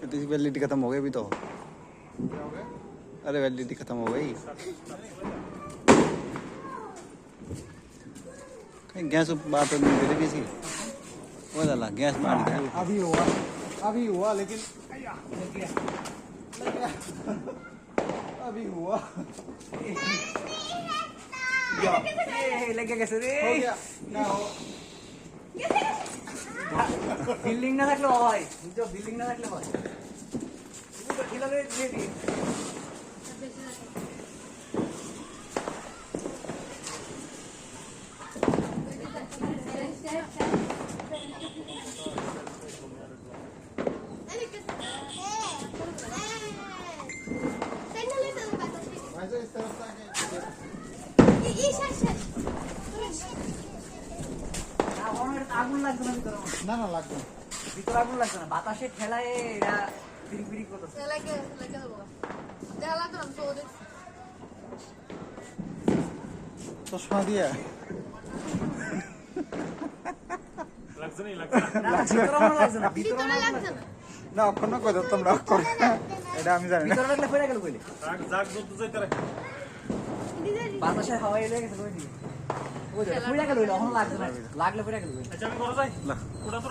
तेरी वैलिडिटी खत्म हो गई अभी तो। अरे वैलिडिटी खत्म हो गई। गैस बात नहीं दे रही किसी वो डाला गैस बात अभी हुआ लेकिन अभी हुआ लग गया कैसे रे हो गया ना हो बिल्डिंग ना থাকলে হয় जो बिल्डिंग ना থাকলে হয় তুমি তো ঠিলারে দিয়ে দি वैसे इस तरफ से আগুন লাগবে না ভিতরে ना ना লাগবে ভিতরে আগুন লাগবে না বাতাসে ঠেলায় এরা বিড়ি করতেছে चश्मा दिया ভিতরে লাগছে না না অক্ষণ কই দাও তোমরা অক্ষণ এটা আমি জানি না ভিতরে লাগলে ফেরে গেল কইলে জাগ বলতে যাইতে রে বাতাসে হাওয়া এলে গেছে কই দি ওই ফেরে গেল এখন লাগছে না লাগলে ফেরে গেল আচ্ছা আমি ঘরে যাই ওটা তো